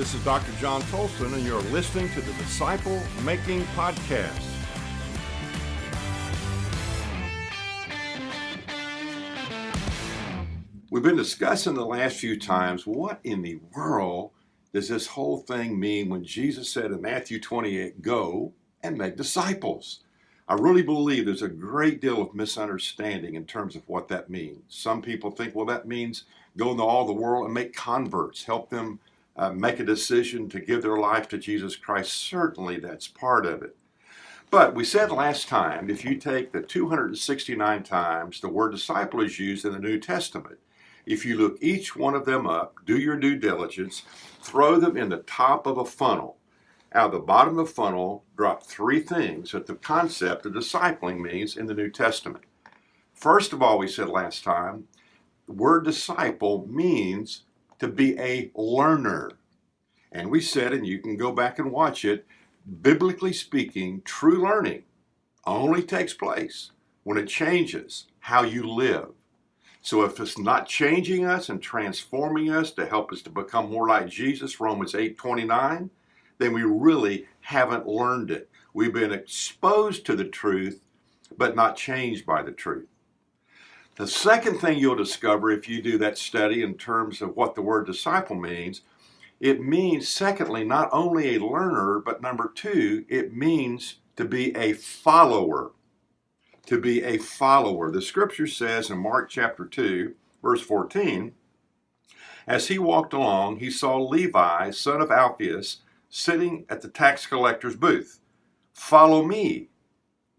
This is Dr. John Tolson, and you're listening to the Disciple Making Podcast. We've been discussing the last few times, what in the world does this whole thing mean when Jesus said in Matthew 28, go and make disciples? I really believe there's a great deal of misunderstanding in terms of what that means. Some people think, well, that means go into all the world and make converts, help them make a decision to give their life to Jesus Christ. Certainly that's part of it. But we said last time, if you take the 269 times the word disciple is used in the New Testament, if you look each one of them up, do your due diligence, throw them in the top of a funnel. Out of the bottom of the funnel, drop three things that the concept of discipling means in the New Testament. First of all, we said last time, the word disciple means to be a learner. And we said, and you can go back and watch it, biblically speaking, true learning only takes place when it changes how you live. So if it's not changing us and transforming us to help us to become more like Jesus, Romans 8:29, then we really haven't learned it. We've been exposed to the truth, but not changed by the truth. The second thing you'll discover if you do that study in terms of what the word disciple means, it means, secondly, not only a learner, but number two, it means to be a follower. To be a follower. The scripture says in Mark chapter 2, verse 14, as he walked along, he saw Levi, son of Alphaeus, sitting at the tax collector's booth. Follow me,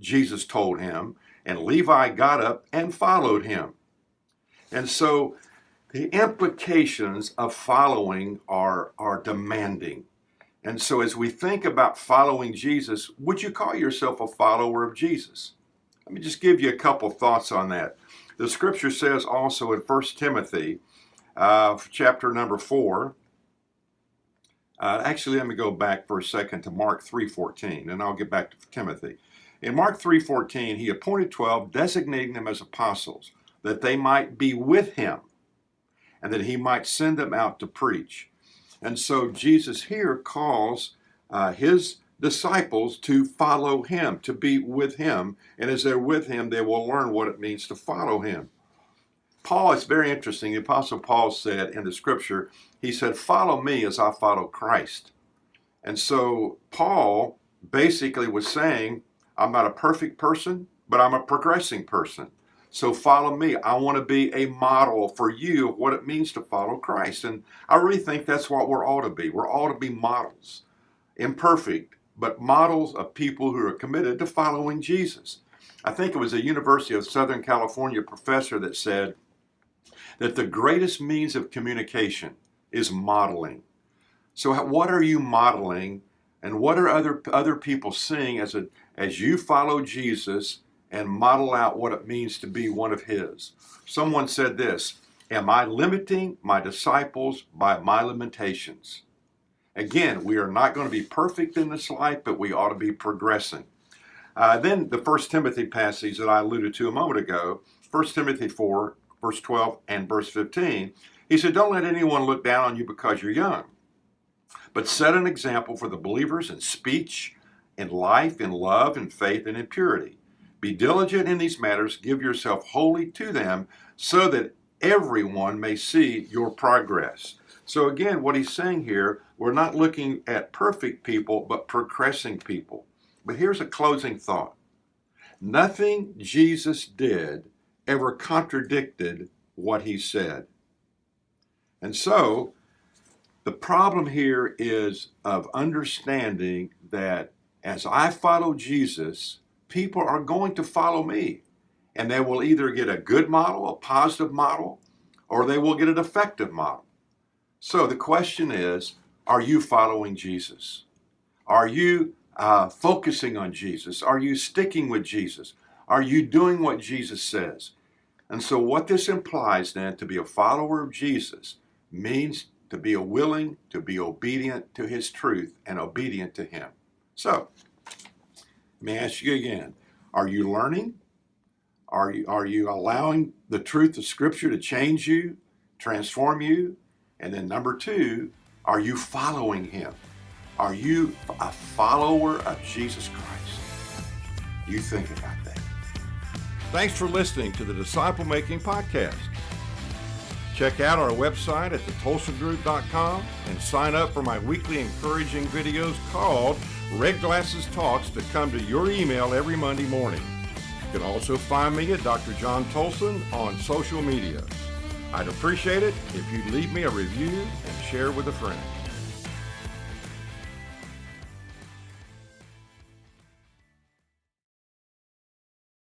Jesus told him, and Levi got up and followed him. And so the implications of following are demanding. And so as we think about following Jesus, would you call yourself a follower of Jesus? Let me just give you a couple thoughts on that. The scripture says also in 1 Timothy chapter number 4, actually let me go back for a second to Mark 3:14, and I'll get back to Timothy. In Mark 3:14, he appointed 12, designating them as apostles, that they might be with him, and that he might send them out to preach. And so Jesus here calls his disciples to follow him, to be with him, and as they're with him, they will learn what it means to follow him. Paul, it's very interesting, the Apostle Paul said in the scripture, he said, follow me as I follow Christ. And so Paul basically was saying, I'm not a perfect person, but I'm a progressing person. So follow me. I want to be a model for you of what it means to follow Christ. And I really think that's what we're all to be. We're all to be models. Imperfect, but models of people who are committed to following Jesus. I think it was a University of Southern California professor that said that the greatest means of communication is modeling. So what are you modeling, and what are other people seeing as you follow Jesus and model out what it means to be one of his? Someone said this, am I limiting my disciples by my limitations? Again, we are not going to be perfect in this life, but we ought to be progressing. Then the 1 Timothy passage that I alluded to a moment ago, 1 Timothy 4, verse 12 and verse 15, he said, don't let anyone look down on you because you're young, but set an example for the believers in speech, in life, in love, in faith, and in purity. Be diligent in these matters, give yourself wholly to them, so that everyone may see your progress. So again, what he's saying here, we're not looking at perfect people, but progressing people. But here's a closing thought. Nothing Jesus did ever contradicted what he said. And so the problem here is of understanding that as I follow Jesus, people are going to follow me. And they will either get a good model, a positive model, or they will get an effective model. So the question is, are you following Jesus? Are you focusing on Jesus? Are you sticking with Jesus? Are you doing what Jesus says? And so what this implies then, to be a follower of Jesus, means to be willing to be obedient to his truth and obedient to him. So, let me ask you again, are you learning? Are you allowing the truth of Scripture to change you, transform you? And then number two, Are you following him? Are you a follower of Jesus Christ? You think about that. Thanks for listening to the Disciple Making Podcast. Check out our website at thetolsongroup.com and sign up for my weekly encouraging videos called Red Glasses Talks to come to your email every Monday morning. You can also find me at Dr. John Tolson on social media. I'd appreciate it if you'd leave me a review and share with a friend.